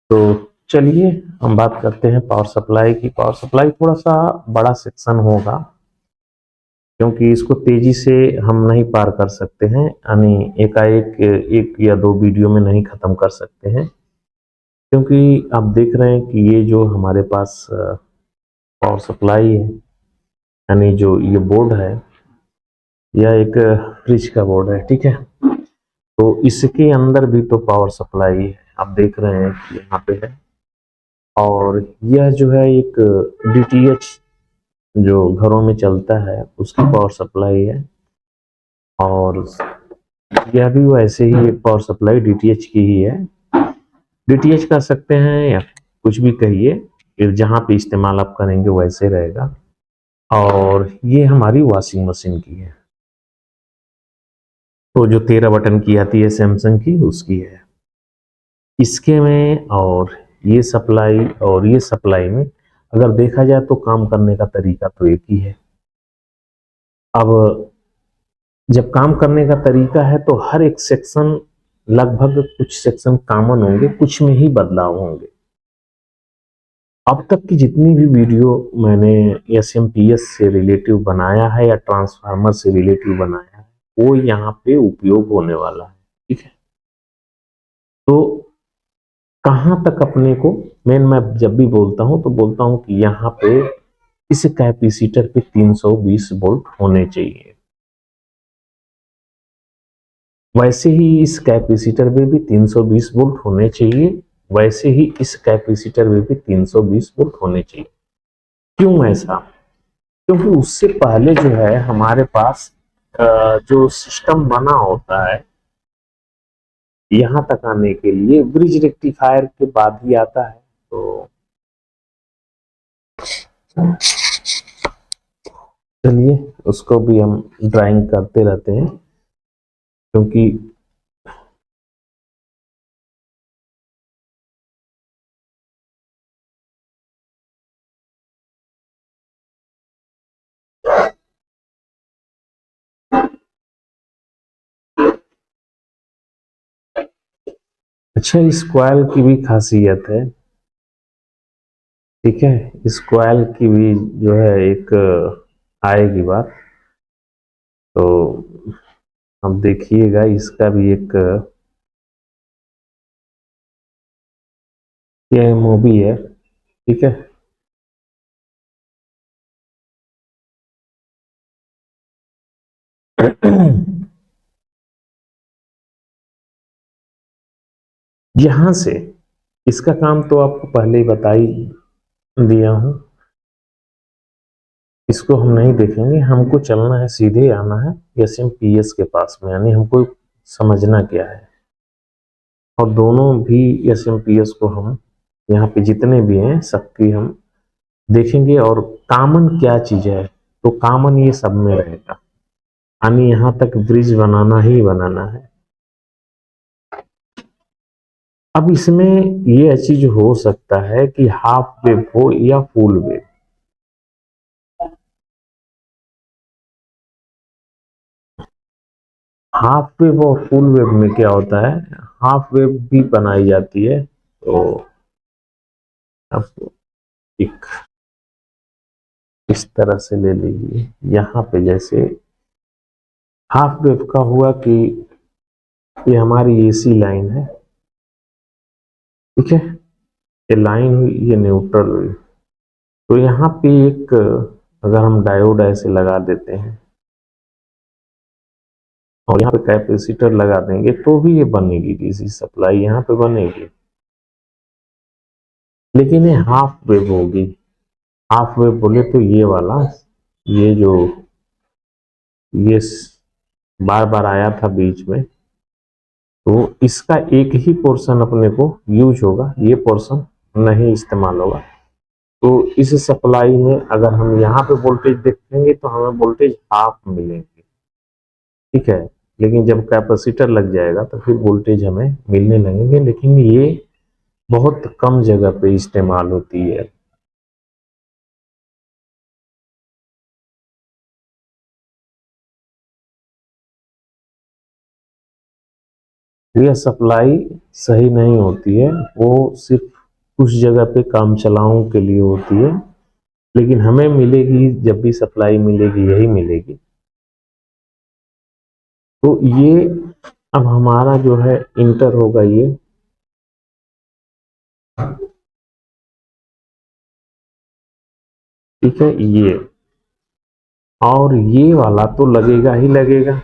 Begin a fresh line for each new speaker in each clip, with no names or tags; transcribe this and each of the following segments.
तो चलिए हम बात करते हैं पावर सप्लाई की। पावर सप्लाई थोड़ा सा बड़ा सेक्शन होगा, क्योंकि इसको तेजी से हम नहीं पार कर सकते हैं, यानी एकाएक एक या दो वीडियो में नहीं खत्म कर सकते हैं। क्योंकि आप देख रहे हैं कि ये जो हमारे पास पावर सप्लाई है, यानी जो ये बोर्ड है, यह एक फ्रिज का बोर्ड है, ठीक है। तो इसके अंदर भी तो पावर सप्लाई है, आप देख रहे हैं कि यहाँ पे है। और यह जो है एक डीटीएच जो घरों में चलता है उसकी पावर सप्लाई है, और यह भी वैसे ही एक पावर सप्लाई डीटीएच की ही है। डीटीएच कर सकते हैं या कुछ भी कहिए, फिर जहाँ पे इस्तेमाल आप करेंगे वैसे रहेगा। और ये हमारी वॉशिंग मशीन की है, तो जो 13 बटन की आती है सैमसंग की, उसकी है इसके में। और ये सप्लाई में अगर देखा जाए तो काम करने का तरीका तो एक ही है। अब जब काम करने का तरीका है तो हर एक सेक्शन, लगभग कुछ सेक्शन कॉमन होंगे, कुछ में ही बदलाव होंगे। अब तक की जितनी भी वीडियो मैंने एसएमपीएस से रिलेटिव बनाया है या ट्रांसफार्मर से रिलेटिव बनाया है, वो यहाँ पे उपयोग होने वाला है, ठीक है। तो कहाँ तक अपने को मैं जब भी बोलता हूँ तो बोलता हूँ कि यहाँ पे इस कैपेसिटर पे 320 वोल्ट होने चाहिए। वैसे ही इस कैपेसिटर में भी 320 वोल्ट होने चाहिए, वैसे ही इस कैपेसिटर में भी 320 वोल्ट होने चाहिए। क्यों ऐसा? क्योंकि उससे पहले जो है हमारे पास जो सिस्टम बना होता है, यहां तक आने के लिए ब्रिज रेक्टिफायर के बाद ही आता है। तो चलिए उसको भी हम ड्राइंग करते रहते हैं, क्योंकि अच्छा, इस कॉइल की भी खासियत है, ठीक है। इस कॉइल की भी जो है एक आएगी बात, तो अब देखिएगा इसका भी एक ये मूवी है, ठीक है। यहां से इसका काम तो आपको पहले ही बता ही दिया हूं, इसको हम नहीं देखेंगे। हमको चलना है, सीधे आना है एसएमपीएस के पास में, यानी हमको समझना क्या है। और दोनों भी एसएमपीएस को हम यहाँ पे जितने भी हैं सबकी हम देखेंगे, और कॉमन क्या चीज है, तो कॉमन ये सब में रहेगा, यानी यहाँ तक ब्रिज बनाना ही बनाना है। अब इसमें ये चीज हो सकता है कि हाफ वेव हो या फुल वेव। हाफ वेव और फुल वेव में क्या होता है, हाफ वेव भी बनाई जाती है। तो अब एक इस तरह से ले लीजिए, यहाँ पे जैसे हाफ वेव का हुआ कि ये हमारी एसी लाइन है, ठीक है। ये लाइन हुई, ये न्यूट्रल हुई। तो यहाँ पे एक अगर हम डायोड ऐसे लगा देते हैं और यहाँ पे कैपेसिटर लगा देंगे तो भी ये बनेगी, डीसी सप्लाई यहाँ पे बनेगी, लेकिन ये हाफ वेव होगी। हाफ वेव बोले तो ये वाला, ये जो ये बार बार आया था बीच में, तो इसका एक ही पोर्शन अपने को यूज होगा, ये पोर्शन नहीं इस्तेमाल होगा। तो इस सप्लाई में अगर हम यहाँ पे वोल्टेज देखेंगे तो हमें वोल्टेज हाफ मिलेंगे, ठीक है। लेकिन जब कैपेसिटर लग जाएगा तो फिर वोल्टेज हमें मिलने लगेंगे, लेकिन ये बहुत कम जगह पे इस्तेमाल होती है। यह सप्लाई सही नहीं होती है, वो सिर्फ कुछ जगह पे काम चलाओं के लिए होती है, लेकिन हमें मिलेगी, जब भी सप्लाई मिलेगी यही मिलेगी। तो ये अब हमारा जो है इंटर होगा ये, ठीक है, ये, और ये वाला तो लगेगा ही लगेगा।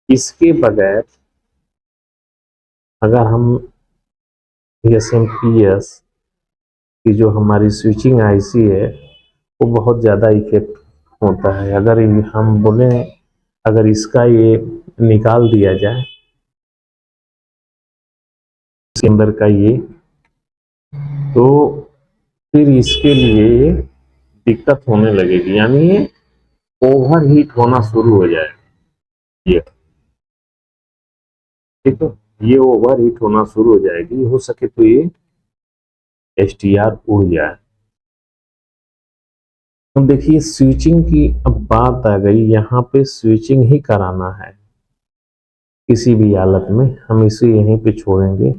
इसके बगैर अगर हम SMPS की जो हमारी स्विचिंग आईसी है वो बहुत ज़्यादा इफेक्ट होता है। अगर हम बोले अगर इसका ये निकाल दिया जाए, इसके अंदर का ये, तो फिर इसके लिए ये दिक्कत होने लगेगी, यानी ये ओवर हीट होना शुरू हो जाए। ये ठीक है, ये ओवर हीट होना शुरू हो जाएगी, हो सके तो ये STR उड़ जाए। तो देखिए स्विचिंग की अब बात आ गई, यहाँ पे स्विचिंग ही कराना है किसी भी हालत में, हम इसे यहीं पे छोड़ेंगे।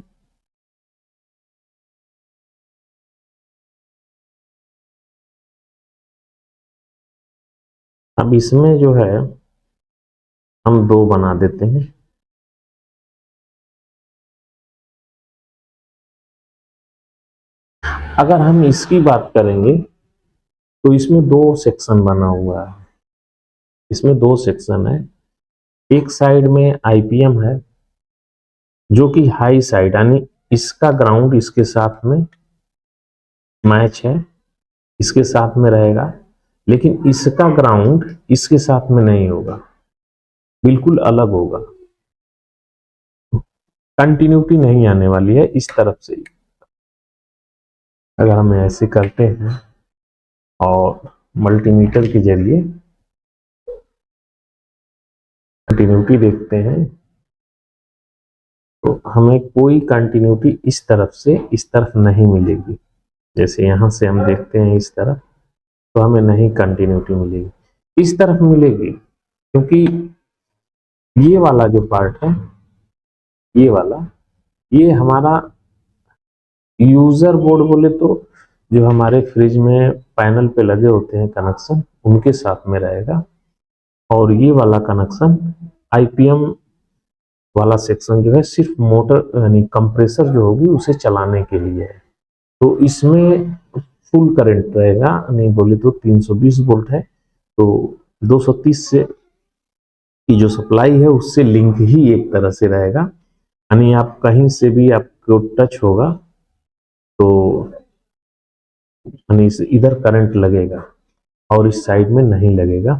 अब इसमें जो है हम 2 बना देते हैं। अगर हम इसकी बात करेंगे तो इसमें 2 सेक्शन बना हुआ है, इसमें 2 सेक्शन है। एक साइड में IPM है जो कि हाई साइड, यानी इसका ग्राउंड इसके साथ में मैच है, इसके साथ में रहेगा, लेकिन इसका ग्राउंड इसके साथ में नहीं होगा, बिल्कुल अलग होगा, कंटिन्यूटी नहीं आने वाली है इस तरफ से। अगर हम ऐसे करते हैं और मल्टीमीटर के जरिए कंटिन्यूटी देखते हैं, तो हमें कोई कंटिन्यूटी इस तरफ से इस तरफ नहीं मिलेगी। जैसे यहां से हम देखते हैं इस तरफ, तो हमें नहीं कंटिन्यूटी मिलेगी, इस तरफ मिलेगी, क्योंकि ये वाला जो पार्ट है, ये वाला, ये हमारा यूजर बोर्ड बोले तो जो हमारे फ्रिज में पैनल पे लगे होते हैं कनेक्शन, उनके साथ में रहेगा। और ये वाला कनेक्शन IPM वाला सेक्शन जो है सिर्फ मोटर यानी कंप्रेसर जो होगी उसे चलाने के लिए है। तो इसमें फुल करंट रहेगा, नहीं बोले तो 320 वोल्ट है, तो 230 से की जो सप्लाई है उससे लिंक ही एक तरह से रहेगा, यानी आप कहीं से भी आपको टच होगा तो यानी इधर करंट लगेगा और इस साइड में नहीं लगेगा।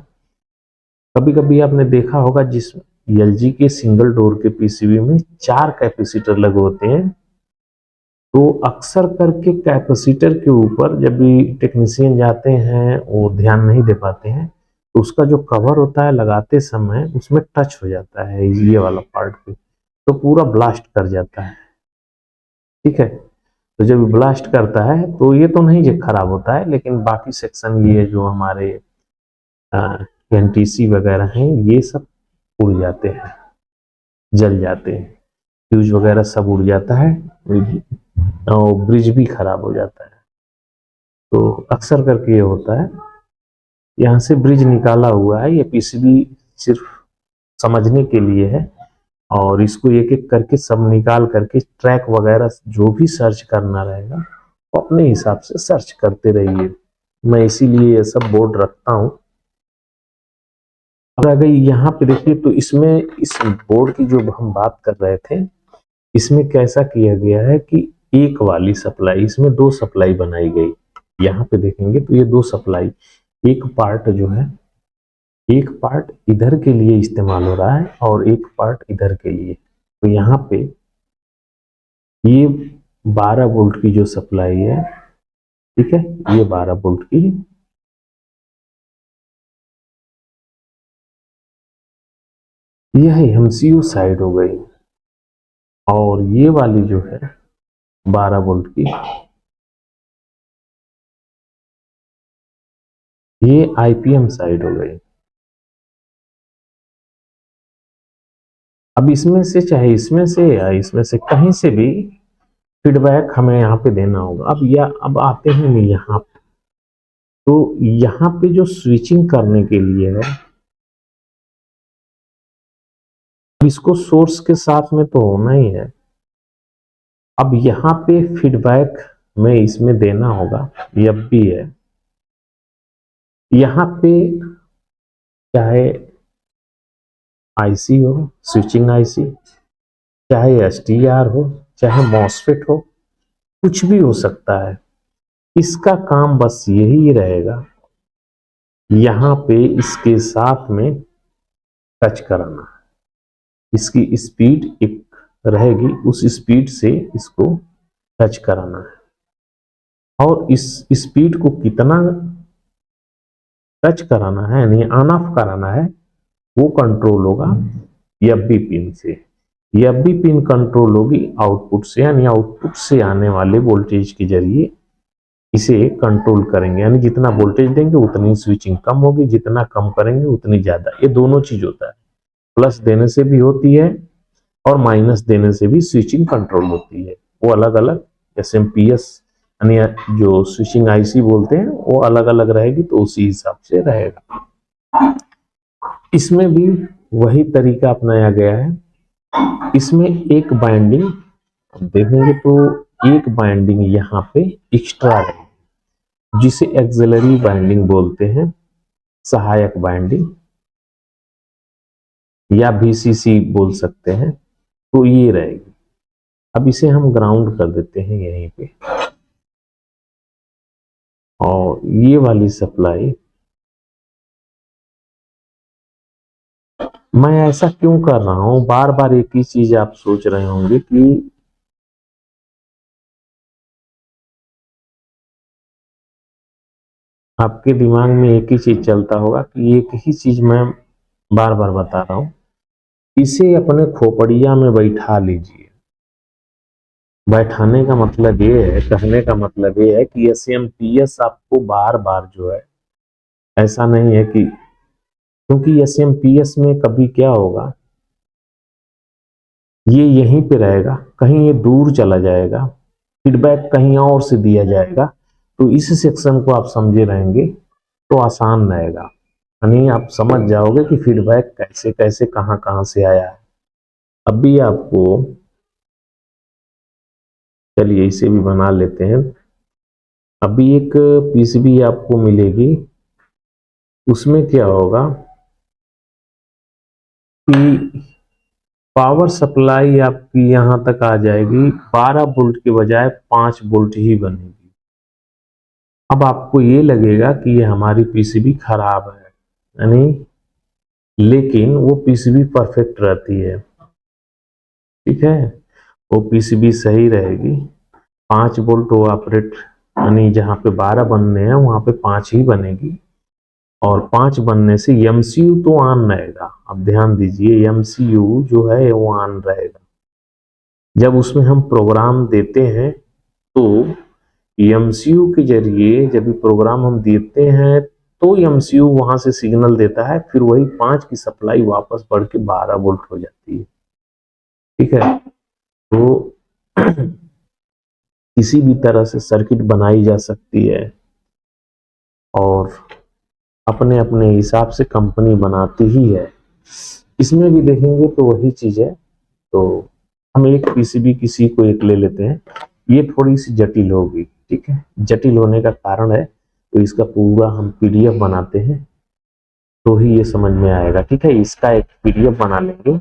कभी कभी आपने देखा होगा जिस LG के सिंगल डोर के PCB में 4 कैपेसिटर लगे होते हैं, तो अक्सर करके कैपेसिटर के ऊपर जब भी टेक्नीशियन जाते हैं वो ध्यान नहीं दे पाते हैं, तो उसका जो कवर होता है लगाते समय उसमें टच हो जाता है ये वाला पार्ट पे, तो पूरा ब्लास्ट कर जाता है। ठीक है, तो जब ब्लास्ट करता है तो ये तो नहीं जो खराब होता है, लेकिन बाकी सेक्शन ये जो हमारे NTC वगैरह हैं ये सब उड़ जाते हैं, जल जाते हैं, फ्यूज वगैरह सब उड़ जाता है और ब्रिज भी खराब हो जाता है। तो अक्सर करके ये होता है, यहाँ से ब्रिज निकाला हुआ है, ये PCB सिर्फ समझने के लिए है, और इसको एक एक करके सब निकाल करके ट्रैक वगैरह जो भी सर्च करना रहेगा वो अपने हिसाब से सर्च करते रहिए। मैं इसीलिए ये सब बोर्ड रखता हूँ। और अगर यहाँ पे देखिए तो इसमें इस बोर्ड की जो हम बात कर रहे थे, इसमें कैसा किया गया है कि एक वाली सप्लाई, इसमें 2 सप्लाई बनाई गई। यहाँ पे देखेंगे तो ये 2 सप्लाई, एक पार्ट जो है, एक पार्ट इधर के लिए इस्तेमाल हो रहा है और एक पार्ट इधर के लिए। तो यहाँ पे ये 12 वोल्ट की जो सप्लाई है, ठीक है, ये 12 वोल्ट की, यह MCU साइड हो गई, और ये वाली जो है 12 वोल्ट की, ये IPM साइड हो गई। अब इसमें से चाहे इसमें से या इसमें से कहीं से भी फीडबैक हमें यहाँ पे देना होगा। अब आते हैं यहाँ पे, तो यहाँ पे जो स्विचिंग करने के लिए है, इसको सोर्स के साथ में तो होना ही है। अब यहाँ पे फीडबैक में इसमें देना होगा, यह भी है यहाँ पे, चाहे आईसी हो, स्विचिंग आईसी, चाहे एसटीआर हो, चाहे मॉसफेट हो, कुछ भी हो सकता है। इसका काम बस यही रहेगा, यहाँ पे इसके साथ में टच कराना। इसकी स्पीड एक रहेगी, उस स्पीड से इसको टच कराना है। और इस स्पीड को कितना टच कराना है यानी ऑन ऑफ कराना है, वो कंट्रोल होगा एफबी पिन से। एफबी पिन कंट्रोल होगी आउटपुट से, यानी आउटपुट से आने वाले वोल्टेज के जरिए इसे कंट्रोल करेंगे। यानी जितना वोल्टेज देंगे उतनी स्विचिंग कम होगी, जितना कम करेंगे उतनी ज्यादा। ये दोनों चीज होता है, प्लस देने से भी होती है और माइनस देने से भी स्विचिंग कंट्रोल होती है। वो अलग अलग एसएमपीएस यानी जो स्विचिंग आईसी बोलते हैं वो अलग अलग रहेगी, तो उसी हिसाब से रहेगा। इसमें भी वही तरीका अपनाया गया है। इसमें एक बाइंडिंग देखेंगे तो एक बाइंडिंग यहाँ पे एक्स्ट्रा है, जिसे एक्सिलरी बाइंडिंग बोलते हैं, सहायक बाइंडिंग या VCC बोल सकते हैं। तो ये रहेगी। अब इसे हम ग्राउंड कर देते हैं यहीं पे, और ये वाली सप्लाई, मैं ऐसा क्यों कर रहा हूं, बार बार एक ही चीज आप सोच रहे होंगे कि आपके दिमाग में एक ही चीज चलता होगा कि एक ही चीज मैं बार बार बता रहा हूं, इसे अपने खोपड़िया में बैठा लीजिए। बैठाने का मतलब ये है, कहने का मतलब ये है कि एसएमपीएस आपको बार बार जो है, ऐसा नहीं है कि, क्योंकि एसएमपीएस में कभी क्या होगा, ये यहीं पे रहेगा, कहीं ये दूर चला जाएगा, फीडबैक कहीं और से दिया जाएगा। तो इस सेक्शन को आप समझे रहेंगे तो आसान रहेगा, यानी आप समझ जाओगे कि फीडबैक कैसे कैसे कहां कहां से आया है। अभी आपको, चलिए इसे भी बना लेते हैं। अभी एक पीसीबी आपको मिलेगी, उसमें क्या होगा कि पावर सप्लाई आपकी यहां तक आ जाएगी, 12 वोल्ट के बजाय 5 वोल्ट ही बनेगी। अब आपको ये लगेगा कि ये हमारी पीसीबी खराब है, यानी, लेकिन वो पीसीबी परफेक्ट रहती है, ठीक है, वो पीसीबी सही रहेगी। 5 वोल्ट वो ऑपरेट, यानी जहां पे 12 बनने हैं वहां पे 5 ही बनेगी, और 5 बनने से एमसीयू तो ऑन रहेगा। अब ध्यान दीजिए, एमसीयू जो है वो ऑन रहेगा। जब उसमें हम प्रोग्राम देते हैं तो एमसीयू के जरिए जब भी प्रोग्राम हम देते हैं तो एमसीयू वहां से सिग्नल देता है, फिर वही 5 की सप्लाई वापस बढ़ के 12 वोल्ट हो जाती है, ठीक है। तो किसी भी तरह से सर्किट बनाई जा सकती है, और अपने अपने हिसाब से कंपनी बनाती ही है। इसमें भी देखेंगे तो वही चीज है। तो हम एक पीसीबी किसी को एक ले लेते हैं, ये थोड़ी सी जटिल होगी, ठीक है। जटिल होने का कारण है, तो इसका पूरा हम पीडीएफ बनाते हैं तो ही ये समझ में आएगा, ठीक है। इसका एक पीडीएफ बना लेंगे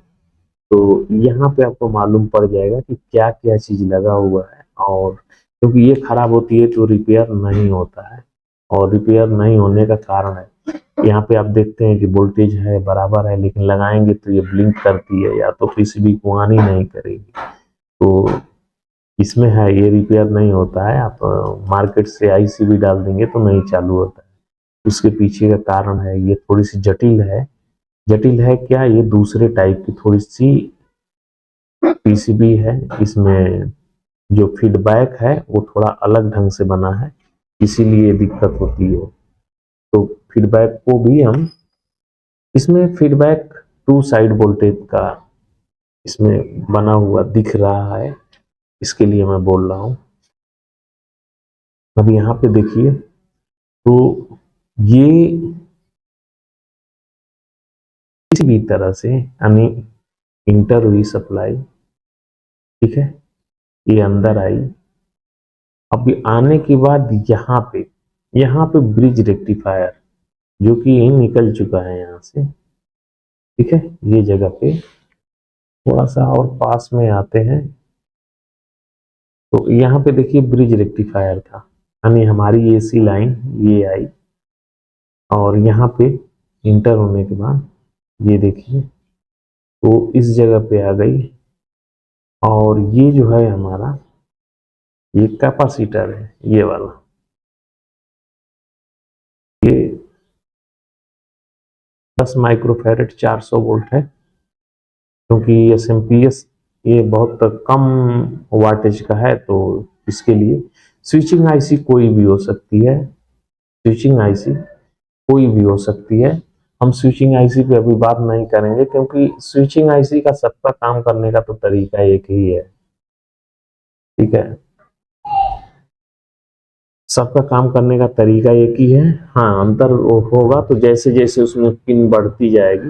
तो यहाँ पे आपको मालूम पड़ जाएगा कि क्या क्या चीज लगा हुआ है, और क्योंकि ये खराब होती है तो रिपेयर नहीं होता है, और रिपेयर नहीं होने का कारण है, यहाँ पे आप देखते हैं कि वोल्टेज है बराबर है, लेकिन लगाएंगे तो ये ब्लिंक करती है, या तो पीसीबी को ऑन ही नहीं करेगी। तो इसमें है, ये रिपेयर नहीं होता है। आप मार्केट से आईसी भी डाल देंगे तो नहीं चालू होता है। उसके पीछे का कारण है, ये थोड़ी सी जटिल है। जटिल है क्या, ये दूसरे टाइप की थोड़ी सी पीसीबी है, इसमें जो फीडबैक है वो थोड़ा अलग ढंग से बना है, इसीलिए दिक्कत होती है। तो फीडबैक को भी हम, इसमें फीडबैक 2 साइड वोल्टेज का इसमें बना हुआ दिख रहा है, इसके लिए मैं बोल रहा हूं। अब यहाँ पे देखिए, तो ये किसी भी तरह से यानी इंटर हुई सप्लाई, ठीक है, ये अंदर आई। अब ये आने के बाद यहाँ पे ब्रिज रेक्टिफायर जो कि यही निकल चुका है यहाँ से, ठीक है। ये जगह पे थोड़ा सा और पास में आते हैं, तो यहाँ पे देखिए ब्रिज रेक्टिफायर था, यानी हमारी एसी लाइन ये आई और यहाँ पे इंटर होने के बाद ये देखिए तो इस जगह पे आ गई। और ये जो है हमारा ये कैपेसिटर है, ये वाला, ये 10 माइक्रोफैरेड 400 वोल्ट है, क्योंकि एसएमपीएस ये बहुत कम वाटेज का है, तो इसके लिए स्विचिंग आईसी कोई भी हो सकती है, स्विचिंग आईसी कोई भी हो सकती है। हम स्विचिंग आईसी पे अभी बात नहीं करेंगे, क्योंकि स्विचिंग आईसी का सबका काम करने का तो तरीका एक ही है, ठीक है, सबका काम करने का तरीका एक ही है। हाँ, अंतर होगा तो जैसे जैसे उसमें पिन बढ़ती जाएगी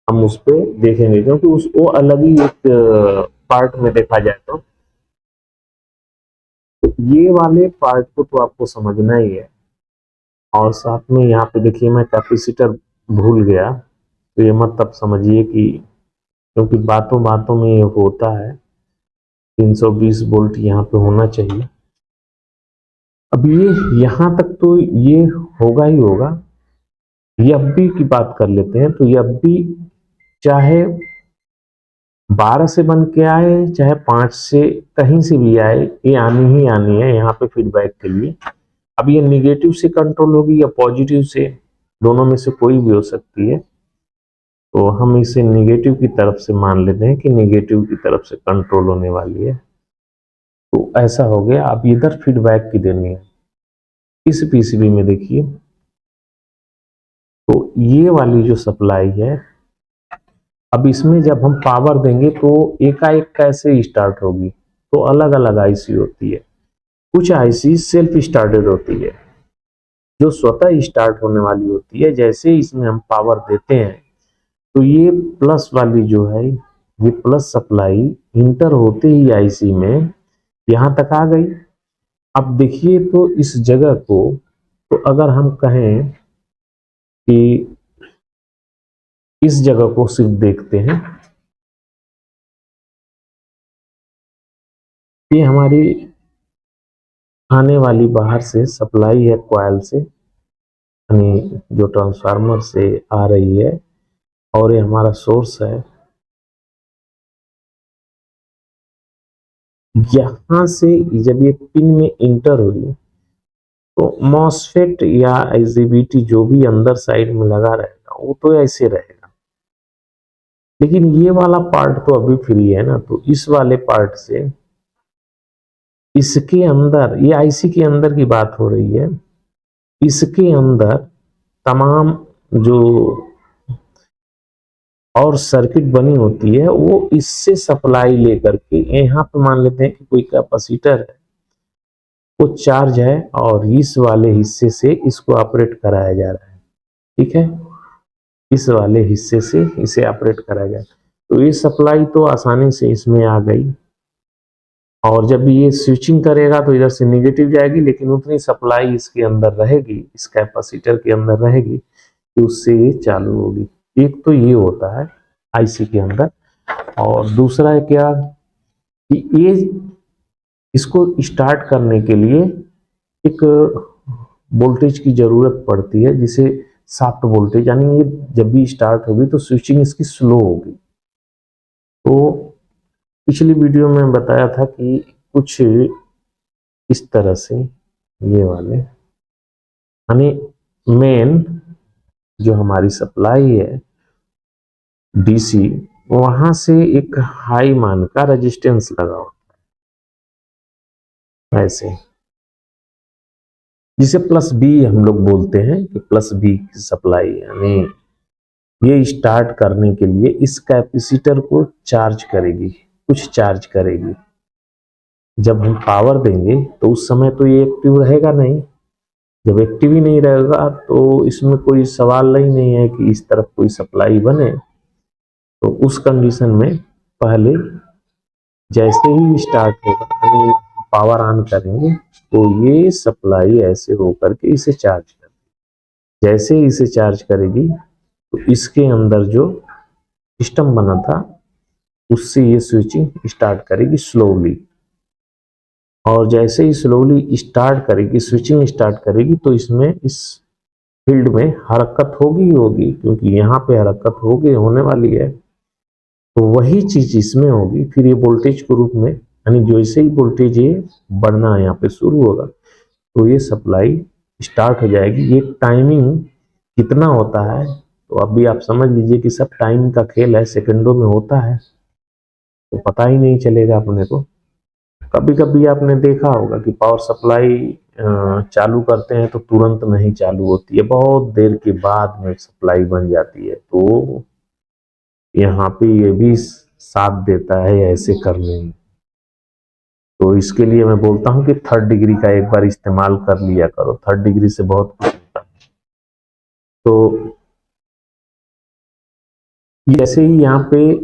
हम उस पर देखेंगे, क्योंकि उस वो अलग ही एक पार्ट में देखा जाए तो ये वाले पार्ट को तो आपको समझना ही है। और साथ में यहाँ पे देखिए मैं कैपेसिटर भूल गया, तो ये मत तब समझिए कि, क्योंकि बातों बातों में ये होता है, 320 वोल्ट यहाँ पे होना चाहिए। अब ये यहाँ तक तो ये होगा ही होगा। एफबी की बात कर लेते हैं, तो एफबी चाहे 12 से बन के आए चाहे 5 से कहीं से भी आए, ये आनी ही आनी है यहाँ पे फीडबैक के लिए। अब ये निगेटिव से कंट्रोल होगी या पॉजिटिव से, दोनों में से कोई भी हो सकती है, तो हम इसे निगेटिव की तरफ से मान लेते हैं कि निगेटिव की तरफ से कंट्रोल होने वाली है। तो ऐसा हो गया। अब इधर फीडबैक की देनी है इस पीसीबी में, देखिए तो ये वाली जो सप्लाई है, अब इसमें जब हम पावर देंगे तो एकाएक कैसे स्टार्ट होगी, तो अलग अलग आईसी होती है। कुछ आईसी सेल्फ स्टार्टेड होती है जो स्वतः स्टार्ट होने वाली होती है। जैसे इसमें हम पावर देते हैं तो ये प्लस वाली जो है, ये प्लस सप्लाई इंटर होते ही आईसी में यहां तक आ गई। अब देखिए तो इस जगह को, तो अगर हम कहें कि इस जगह को सिर्फ देखते हैं, ये हमारी आने वाली बाहर से सप्लाई है कॉइल से, यानी जो ट्रांसफार्मर से आ रही है, और ये हमारा सोर्स है। यहां से जब ये पिन में इंटर हुई तो मॉसफेट या आईजीबीटी जो भी अंदर साइड में लगा रहेगा वो तो ऐसे रहेगा, लेकिन ये वाला पार्ट तो अभी फ्री है ना, तो इस वाले पार्ट से इसके अंदर, ये आईसी के अंदर की बात हो रही है, इसके अंदर तमाम जो और सर्किट बनी होती है वो इससे सप्लाई लेकर के, यहाँ पे मान लेते हैं कि कोई कैपेसिटर है वो चार्ज है और इस वाले हिस्से से इसको ऑपरेट कराया जा रहा है, ठीक है, इस वाले हिस्से से इसे ऑपरेट कराया गया। तो ये सप्लाई तो आसानी से इसमें आ गई, और जब ये स्विचिंग करेगा तो इधर से निगेटिव जाएगी, लेकिन उतनी सप्लाई इसके अंदर रहेगी, इस कैपेसिटर के अंदर रहेगी कि उससे ये चालू होगी। एक तो ये होता है आईसी के अंदर, और दूसरा है क्या कि ये इसको स्टार्ट करने के लिए एक वोल्टेज की जरूरत पड़ती है, जिसे सॉफ्ट वोल्टेज, यानी ये जब भी स्टार्ट होगी तो स्विचिंग इसकी स्लो होगी। तो पिछली वीडियो में बताया था कि कुछ इस तरह से ये वाले, यानी मेन जो हमारी सप्लाई है डीसी, वहां से एक हाई मान का रेजिस्टेंस लगा होता है ऐसे, जिसे प्लस बी हम लोग बोलते हैं कि प्लस बी की सप्लाई, यानी ये स्टार्ट करने के लिए इस कैपेसिटर को चार्ज करेगी, कुछ चार्ज करेगी। जब हम पावर देंगे तो उस समय तो ये एक्टिव रहेगा नहीं। जब एक्टिव ही नहीं रहेगा तो इसमें कोई सवाल ही नहीं है कि इस तरफ कोई सप्लाई बने। तो उस कंडीशन में पहले जैसे ही स्टार्ट होगा, यानी पावर ऑन करेंगे, तो ये सप्लाई ऐसे होकर के इसे चार्ज कर, जैसे ही इसे चार्ज करेगी तो इसके अंदर जो सिस्टम बना था उससे ये स्विचिंग स्टार्ट करेगी स्लोली। और जैसे ही स्लोली स्टार्ट करेगी, स्विचिंग स्टार्ट करेगी, तो इसमें इस फील्ड में हरकत होगी होगी, क्योंकि यहाँ पे हरकत होने वाली है। तो वही चीज इसमें होगी। फिर ये वोल्टेज के रूप में, यानी जैसे ही वोल्टेज ये बढ़ना यहाँ पे शुरू होगा तो ये सप्लाई स्टार्ट हो जाएगी। ये टाइमिंग कितना होता है तो अभी आप समझ लीजिए कि सब टाइम का खेल है, सेकंडों में होता है, तो पता ही नहीं चलेगा अपने को। कभी कभी आपने देखा होगा कि पावर सप्लाई चालू करते हैं तो तुरंत नहीं चालू होती है, बहुत देर के बाद में सप्लाई बन जाती है। तो यहाँ पे ये भी साथ देता है ऐसे करने में। तो इसके लिए मैं बोलता हूँ कि 3rd डिग्री का एक बार इस्तेमाल कर लिया करो। 3rd डिग्री से बहुत कुछ होता है। तो जैसे ही यहाँ पे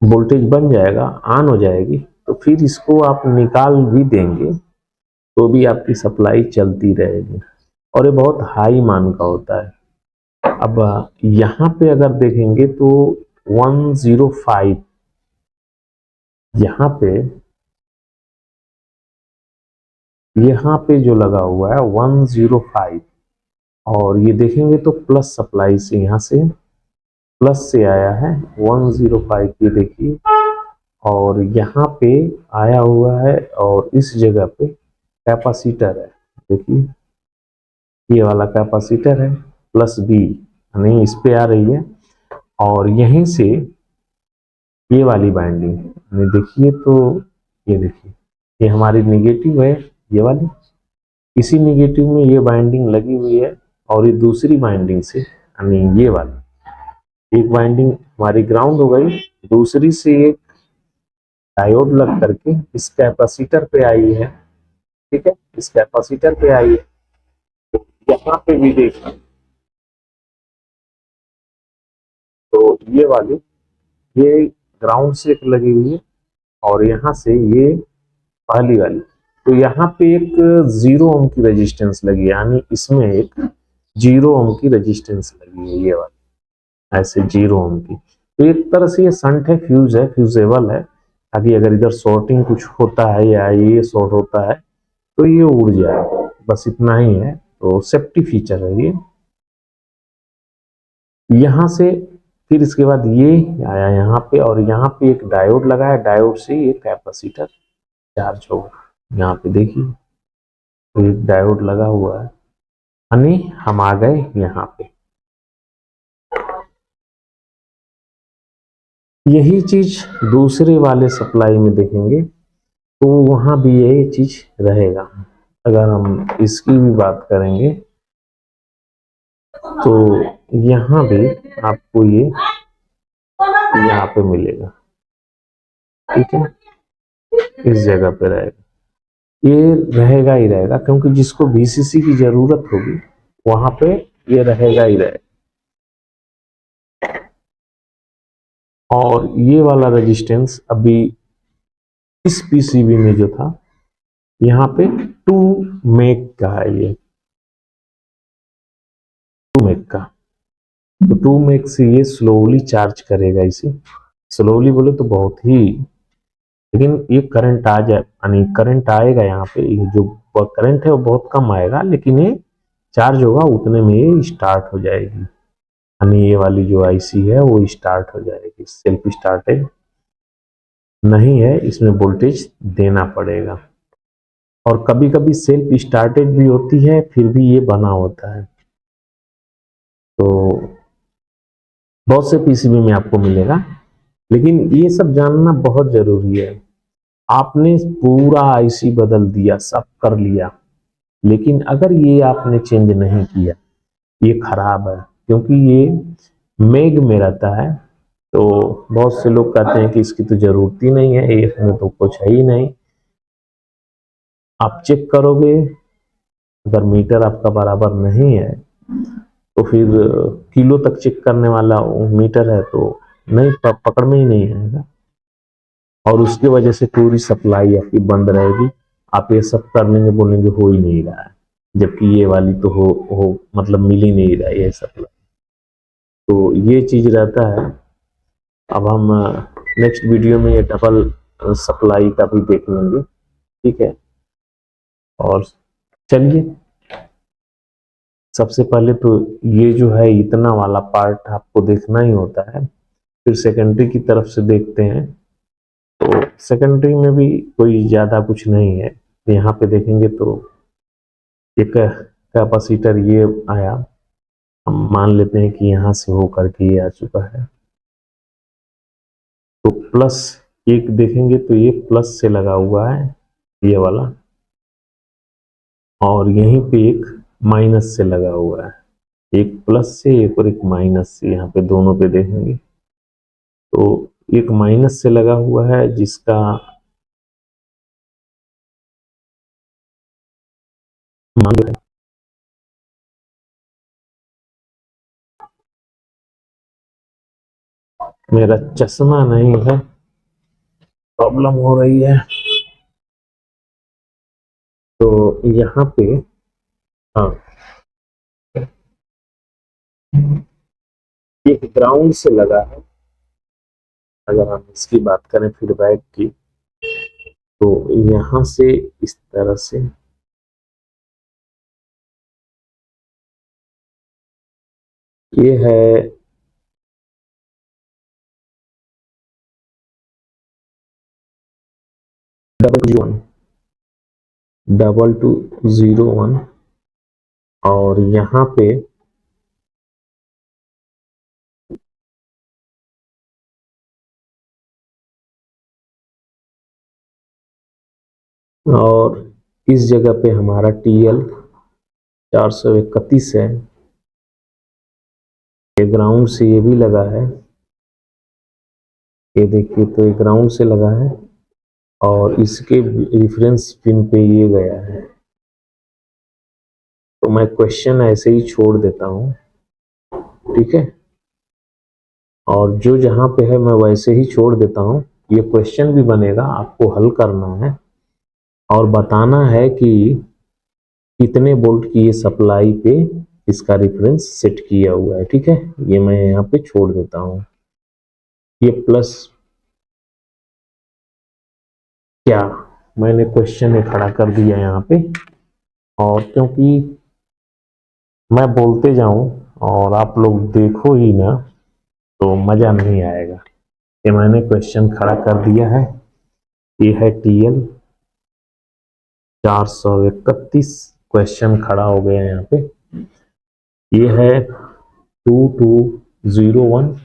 वोल्टेज बन जाएगा, ऑन हो जाएगी, तो फिर इसको आप निकाल भी देंगे तो भी आपकी सप्लाई चलती रहेगी, और ये बहुत हाई मान का होता है। अब यहाँ पे अगर देखेंगे तो 105, यहाँ पे जो लगा हुआ है 105, और ये देखेंगे तो प्लस सप्लाई से, यहाँ से प्लस से आया है 105, ये देखिए, और यहाँ पे आया हुआ है, और इस जगह पे कैपेसिटर है, देखिए ये वाला कैपेसिटर है प्लस बी, नहीं इस पे आ रही है। और यहीं से ये वाली बाइंडिंग देखिए, तो ये देखिए ये हमारी निगेटिव है, ये वाली, इसी निगेटिव में ये बाइंडिंग लगी हुई है, और ये दूसरी बाइंडिंग से, यानी ये वाली एक बाइंडिंग हमारी ग्राउंड हो गई, दूसरी से एक डायोड लग करके इस कैपेसिटर पे आई है। ठीक है, इस कैपेसिटर पे आई है। यहाँ पे भी देखना, तो ये वाली, ये ग्राउंड से एक लगी हुई है, और यहाँ से ये पहली वाली, तो यहाँ पे एक 0 ओम की रेजिस्टेंस लगी है, यानी इसमें एक 0 ओम की रेजिस्टेंस लगी है, ये वाली ऐसे 0 ओम की। तो एक तरह से ये शंट है, फ्यूज है, फ्यूजेबल है, ताकि अगर इधर शॉर्टिंग कुछ होता है या ये शॉर्ट होता है तो ये उड़ जाए, बस इतना ही है। तो सेफ्टी फीचर है ये। यहाँ से फिर इसके बाद ये आया यहाँ पे, और यहाँ पे एक डायोड लगा है, डायोड से ये कैपेसिटर चार्ज होगा। यहाँ पे देखिए तो एक डायोड लगा हुआ है, यानी हम आ गए यहाँ पे। यही चीज दूसरे वाले सप्लाई में देखेंगे तो वहां भी यही चीज रहेगा। अगर हम इसकी भी बात करेंगे तो यहाँ भी आपको ये यहाँ पे मिलेगा, ठीक है, इस जगह पे रहेगा, ये रहेगा ही रहेगा, क्योंकि जिसको VCC की जरूरत होगी वहां पे ये रहेगा ही रहेगा। और ये वाला रेजिस्टेंस अभी इस PCB में जो था, यहाँ पे 2 मेक का है, ये 2 मेक का, तो 2 मेक से ये स्लोली चार्ज करेगा इसे। स्लोली बोले तो बहुत ही, लेकिन ये करंट आ जाए, यानी करंट आएगा यहाँ पे, ये जो करंट है वो बहुत कम आएगा, लेकिन ये चार्ज होगा उतने में ये स्टार्ट हो जाएगी, यानी ये वाली जो IC है वो स्टार्ट हो जाएगी। सेल्फ स्टार्टेड नहीं है, इसमें वोल्टेज देना पड़ेगा, और कभी कभी सेल्फ स्टार्टेड भी होती है फिर भी ये बना होता है। तो बहुत से PCB में आपको मिलेगा, लेकिन ये सब जानना बहुत जरूरी है। आपने पूरा IC बदल दिया, सब कर लिया, लेकिन अगर ये आपने चेंज नहीं किया, ये खराब है, क्योंकि ये मेग में रहता है, तो बहुत से लोग कहते हैं कि इसकी तो जरूरत ही नहीं है, इसमें तो कुछ है ही नहीं। आप चेक करोगे, अगर मीटर आपका बराबर नहीं है तो फिर किलो तक चेक करने वाला मीटर है तो नहीं पकड़ में ही नहीं आएगा, और उसकी वजह से पूरी सप्लाई आपकी बंद रहेगी। आप ये सब कर लेंगे, बोलेंगे हो ही नहीं रहा है, जबकि ये वाली तो हो मतलब मिल ही नहीं रहा है ये सप्लाई। तो ये चीज रहता है। अब हम नेक्स्ट वीडियो में ये डबल सप्लाई का भी देख लेंगे, ठीक है। और चलिए, सबसे पहले तो ये जो है इतना वाला पार्ट आपको देखना ही होता है। फिर सेकेंडरी की तरफ से देखते हैं, तो सेकेंडरी में भी कोई ज्यादा कुछ नहीं है। यहाँ पे देखेंगे तो एक कैपेसिटर ये आया, हम मान लेते हैं कि यहाँ से होकर के ये आ चुका है। तो प्लस एक देखेंगे तो ये प्लस से लगा हुआ है ये वाला, और यहीं पे एक माइनस से लगा हुआ है, एक प्लस से एक और एक माइनस से। यहाँ पे दोनों पे देखेंगे तो एक माइनस से लगा हुआ है जिसका मान है मेरा चश्मा नहीं है, प्रॉब्लम हो रही है। तो यहाँ पे हाँ, ये ग्राउंड से लगा है। अगर हम इसकी बात करें फीडबैक की, तो यहाँ से इस तरह से ये है डबल टू 01, और यहाँ पे और इस जगह पे हमारा TL 431 है। ये ग्राउंड से ये भी लगा है, ये देखिए तो ये ग्राउंड से लगा है, और इसके रेफरेंस पिन पे ये गया है। तो मैं क्वेश्चन ऐसे ही छोड़ देता हूँ, ठीक है। और जो जहाँ पे है मैं वैसे ही छोड़ देता हूँ। ये क्वेश्चन भी बनेगा, आपको हल करना है और बताना है कि कितने वोल्ट की ये सप्लाई पे इसका रेफरेंस सेट किया हुआ है, ठीक है। ये मैं यहाँ पे छोड़ देता हूँ। ये प्लस क्या मैंने क्वेश्चन खड़ा कर दिया यहाँ पे, और क्योंकि मैं बोलते जाऊं और आप लोग देखो ही ना तो मजा नहीं आएगा। ये मैंने क्वेश्चन खड़ा कर दिया है। ये है TL 431, क्वेश्चन खड़ा हो गया यहाँ पे। ये है 2201,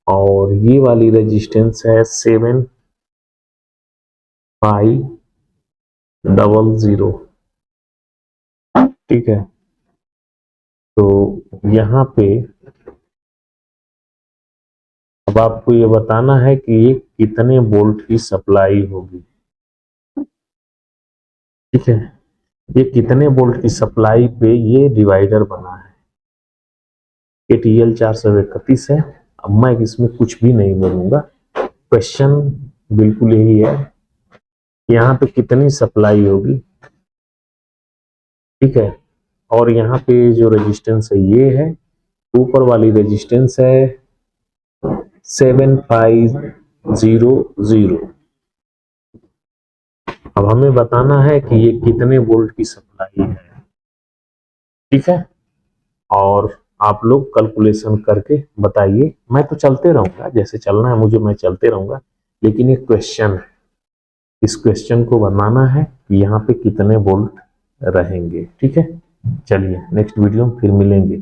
और ये वाली रेजिस्टेंस है 7500, ठीक है। तो यहाँ पे अब आपको ये बताना है कि ये कितने वोल्ट की सप्लाई होगी, ठीक है। ये कितने वोल्ट की सप्लाई पे ये डिवाइडर बना है। ये TL 431 है। अब मैं इसमें कुछ भी नहीं बोलूंगा, क्वेश्चन बिल्कुल यही है, यहाँ पे कितनी सप्लाई होगी, ठीक है। और यहाँ पे जो रेजिस्टेंस है ये है, ऊपर वाली रेजिस्टेंस है 7500। अब हमें बताना है कि ये कितने वोल्ट की सप्लाई है, ठीक है। और आप लोग कैलकुलेशन करके बताइए। मैं तो चलते रहूंगा, जैसे चलना है मुझे मैं चलते रहूंगा, लेकिन ये क्वेश्चन है, इस क्वेश्चन को बनाना है कि यहाँ पे कितने वोल्ट रहेंगे, ठीक है। चलिए नेक्स्ट वीडियो में फिर मिलेंगे।